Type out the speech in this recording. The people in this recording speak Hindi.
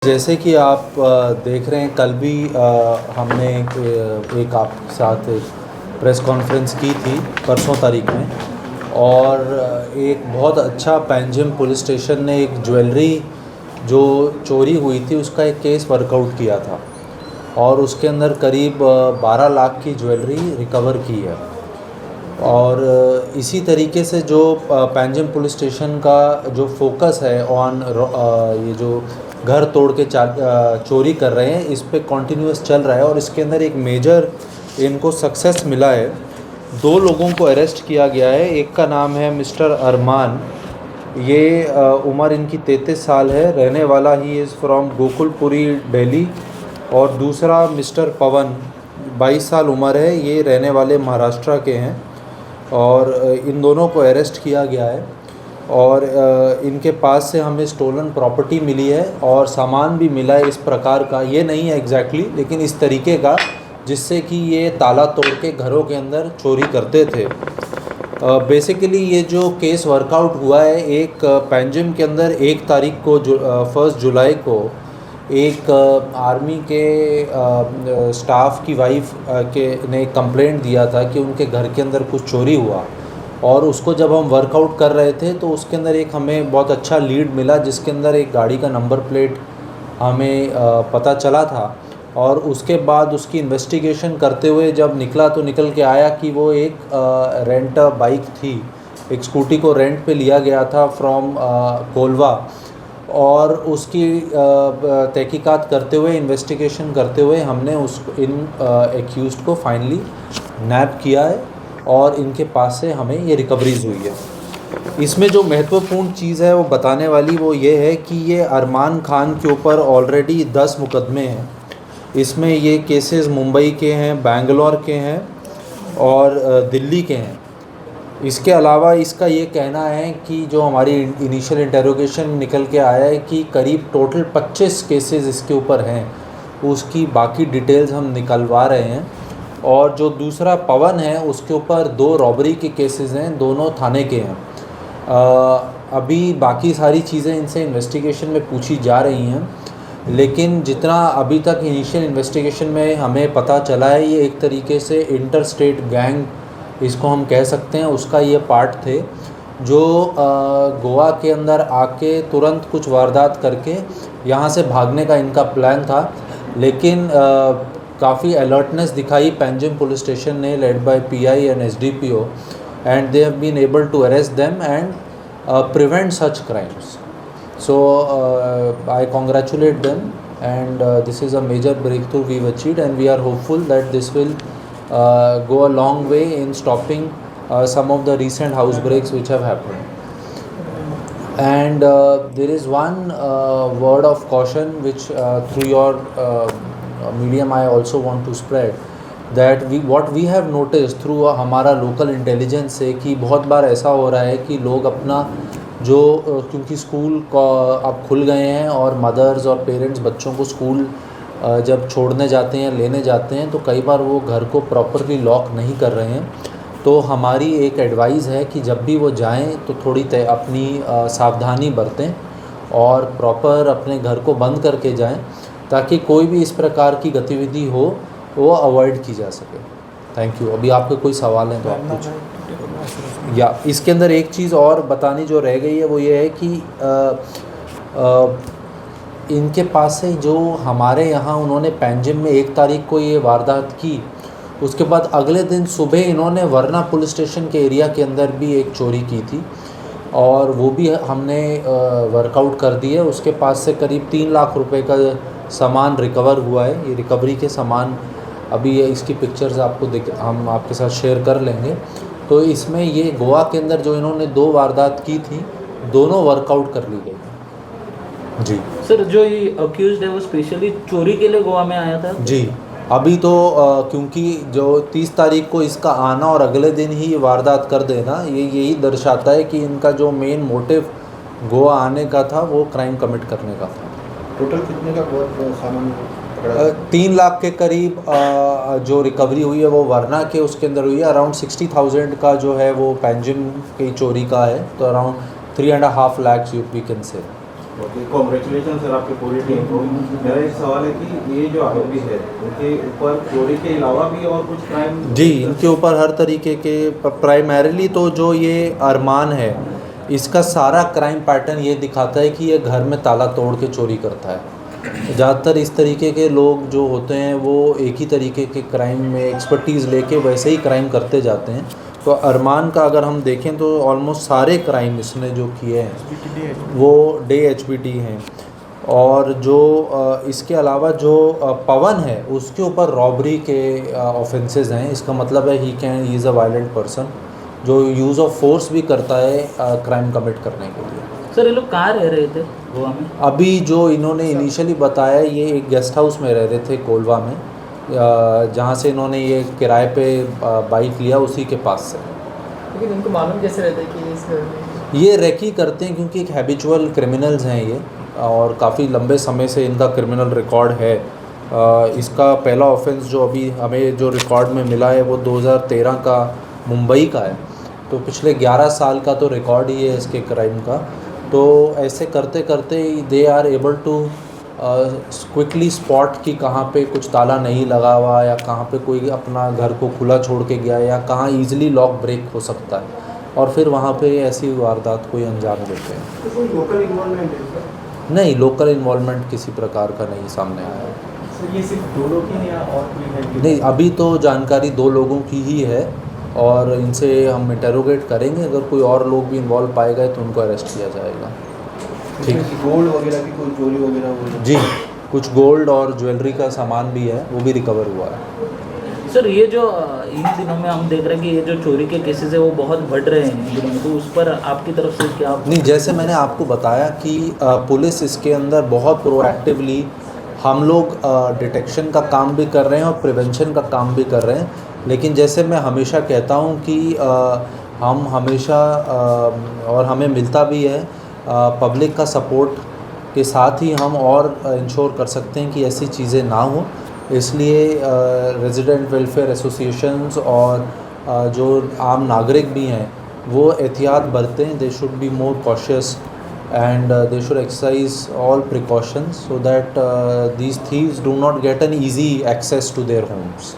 जैसे कि आप देख रहे हैं, कल भी हमने एक आपके साथ एक प्रेस कॉन्फ्रेंस की थी परसों तारीख में। और एक बहुत अच्छा पैंजिम पुलिस स्टेशन ने एक ज्वेलरी जो चोरी हुई थी उसका एक केस वर्कआउट किया था और उसके अंदर करीब 12 लाख की ज्वेलरी रिकवर की है। और इसी तरीके से जो पैंजिम पुलिस स्टेशन का जो फोकस है ऑन ये जो घर तोड़ के चोरी कर रहे हैं, इस पे कॉन्टीन्यूस चल रहा है। और इसके अंदर एक मेजर इनको सक्सेस मिला है। 2 लोगों को अरेस्ट किया गया है। एक का नाम है मिस्टर अरमान। ये उम्र इनकी 33 साल है, रहने वाला he is from Gokulpuri Delhi. और दूसरा मिस्टर पवन, 22 साल उम्र है, ये रहने वाले महाराष्ट्र के हैं। और इन दोनों को अरेस्ट किया गया है। और इनके पास से हमें स्टोलन प्रॉपर्टी मिली है और सामान भी मिला है इस प्रकार का। ये नहीं है एग्जैक्टली, लेकिन इस तरीके का जिससे कि ये ताला तोड़ के घरों के अंदर चोरी करते थे। बेसिकली ये जो केस वर्कआउट हुआ है, एक पैंजिम के अंदर 1 तारीख को 1 जुलाई को एक आर्मी के स्टाफ की वाइफ के ने कंप्लेंट दिया था कि उनके घर के अंदर कुछ चोरी हुआ। और उसको जब हम वर्कआउट कर रहे थे तो उसके अंदर एक हमें बहुत अच्छा लीड मिला, जिसके अंदर एक गाड़ी का नंबर प्लेट हमें पता चला था। और उसके बाद उसकी इन्वेस्टिगेशन करते हुए जब निकला तो निकल के आया कि वो एक रेंट बाइक थी, एक स्कूटी को रेंट पे लिया गया था फ्रॉम कोलवा। और उसकी तहकीकात करते हुए, इन्वेस्टिगेशन करते हुए हमने इन एक्यूज़्ड को फाइनली नैप किया है और इनके पास से हमें ये रिकवरीज हुई है। इसमें जो महत्वपूर्ण चीज़ है वो बताने वाली वो ये है कि ये अरमान खान के ऊपर ऑलरेडी 10 मुकदमे हैं। इसमें ये केसेस मुंबई के हैं, बेंगलोर के हैं और दिल्ली के हैं। इसके अलावा इसका ये कहना है कि जो हमारी इनिशियल इंटेरोगेशन निकल के आया है कि करीब टोटल 25 केसेस इसके ऊपर हैं। उसकी बाकी डिटेल्स हम निकलवा रहे हैं। और जो दूसरा पवन है उसके ऊपर 2 रॉबरी के केसेस हैं, दोनों थाने के हैं। अभी बाकी सारी चीज़ें इनसे इन्वेस्टिगेशन में पूछी जा रही हैं, लेकिन जितना अभी तक इनिशियल इन्वेस्टिगेशन में हमें पता चला है, ये एक तरीके से इंटर स्टेट गैंग इसको हम कह सकते हैं, उसका ये पार्ट थे जो गोवा के अंदर आके तुरंत कुछ वारदात करके यहाँ से भागने का इनका प्लान था। लेकिन काफ़ी अलर्टनेस दिखाई पैंजिम पुलिस स्टेशन ने, led by PI and SDPO, and they have been able to arrest them and prevent such crimes. So I congratulate them, and this is a major breakthrough we've achieved, and we are hopeful that this will go a long way in stopping some of the recent house breaks which have happened. And there is one word of caution which through your medium I also want to spread, that what we have noticed through हमारा लोकल इंटेलिजेंस से कि बहुत बार ऐसा हो रहा है कि लोग अपना जो क्योंकि स्कूल अब खुल गए हैं और मदर्स और पेरेंट्स बच्चों को स्कूल जब छोड़ने जाते हैं, लेने जाते हैं, तो कई बार वो घर को प्रॉपरली लॉक नहीं कर रहे हैं। तो हमारी एक एडवाइस है कि जब भी वो जाएं तो थोड़ी अपनी सावधानी बरतें और प्रॉपर अपने घर को बंद करके जाएं, ताकि कोई भी इस प्रकार की गतिविधि हो वो अवॉइड की जा सके। Thank you. अभी आपके कोई सवाल हैं तो आप पूछें। या इसके अंदर एक चीज़ और बतानी जो रह गई है वो ये है कि इनके पास से जो हमारे यहाँ उन्होंने पैंजिम में 1 तारीख को ये वारदात की, उसके बाद अगले दिन सुबह इन्होंने वरना पुलिस स्टेशन के एरिया के अंदर भी एक चोरी की थी और वो भी हमने वर्कआउट कर दी है। उसके पास से करीब 3 लाख रुपए का सामान रिकवर हुआ है। ये रिकवरी के सामान अभी इसकी पिक्चर्स आपको हम आपके साथ शेयर कर लेंगे। तो इसमें ये गोवा के अंदर जो इन्होंने 2 वारदात की थी, दोनों वर्कआउट कर ली गई। जी सर, जो ये अक्यूज्ड है वो स्पेशली चोरी के लिए गोवा में आया था? जी, अभी तो क्योंकि जो 30 तारीख को इसका आना और अगले दिन ही वारदात कर देना, ये यही दर्शाता है कि इनका जो मेन मोटिव गोवा आने का था वो क्राइम कमिट करने का था। टोटल कितने का सामान? 3 लाख के करीब जो रिकवरी हुई है वो वरना के उसके अंदर हुई है। अराउंड 60,000 का जो है वो पैंजिम की चोरी का है, तो around 3.5 lakhs we can say. Okay, congratulation sir आपकी पूरी टीम को। मेरा एक सवाल है कि ये जो आरोपी है उनके ऊपर चोरी के अलावा भी और कुछ क्राइम? जी, इनके ऊपर हर तरीके के प्राइमरीली तो जो ये अरमान है, इसका सारा क्राइम पैटर्न ये दिखाता है कि ये घर में ताला तोड़ के चोरी करता है। ज़्यादातर इस तरीके के लोग जो होते हैं वो एक ही तरीके के क्राइम में एक्सपर्टीज़ लेके वैसे ही क्राइम करते जाते हैं। तो अरमान का अगर हम देखें तो ऑलमोस्ट सारे क्राइम इसने जो किए हैं वो डे एचबीटी हैं। और जो इसके अलावा जो पवन है उसके ऊपर रॉबरी के ऑफेंसेस हैं। इसका मतलब है he is a violent person जो यूज़ ऑफ फोर्स भी करता है क्राइम कमिट करने के लिए। सर ये लोग कहाँ रह रहे थे गोवा में? अभी जो इन्होंने इनिशियली बताया ये एक गेस्ट हाउस में रह रहे थे कोलवा में, जहाँ से इन्होंने ये किराए पे बाइक लिया उसी के पास से। लेकिन इनको मालूम कैसे रहता है कि इस घर में ये रेकी करते हैं क्योंकि एक हैबिचुअल क्रिमिनल्स हैं ये, और काफ़ी लंबे समय से इनका क्रिमिनल रिकॉर्ड है। इसका पहला ऑफेंस जो अभी हमें जो रिकॉर्ड में मिला है वो 2013 का मुंबई का है। तो पिछले 11 साल का तो रिकॉर्ड ही है इसके क्राइम का। तो ऐसे करते करते they are able to quickly spot कि कहाँ पे कुछ ताला नहीं लगा हुआ या कहाँ पे कोई अपना घर को खुला छोड़ के गया या कहाँ ईजिली लॉक ब्रेक हो सकता है, और फिर वहाँ पे ऐसी वारदात कोई अंजाम देते हैं। तो कोई लोकल इन्वॉल्वमेंट है सर? नहीं, लोकल इन्वॉल्वमेंट किसी प्रकार का नहीं सामने आया। सर ये सिर्फ 2 लोग ही या और कोई है? नहीं, अभी तो जानकारी 2 लोगों की ही है और इनसे हम इंटेरोगेट करेंगे। अगर कोई और लोग भी इन्वॉल्व पाए गए तो उनको अरेस्ट किया जाएगा। ठीक। गोल्ड वगैरह की कोई चोरी वगैरह हुई? जी, कुछ गोल्ड और ज्वेलरी का सामान भी है, वो भी रिकवर हुआ है। सर ये जो इन दिनों में हम देख रहे हैं कि ये जो चोरी के केसेस है वो बहुत बढ़ रहे हैं इन दिनों में, तो उस पर आपकी तरफ से क्या? नहीं, जैसे मैंने आपको बताया कि पुलिस इसके अंदर बहुत प्रोएक्टिवली हम लोग डिटेक्शन का काम भी कर रहे हैं और प्रिवेंशन का काम भी कर रहे हैं। लेकिन जैसे मैं हमेशा कहता हूं कि हम हमेशा और हमें मिलता भी है पब्लिक का सपोर्ट के साथ ही हम और इंश्योर कर सकते हैं कि ऐसी चीज़ें ना हो। इसलिए रेजिडेंट वेलफेयर एसोसिएशंस और जो आम नागरिक भी हैं वो एहतियात बरतें। They should be more cautious and they should exercise all precautions so that these thieves do not get an easy access to their homes.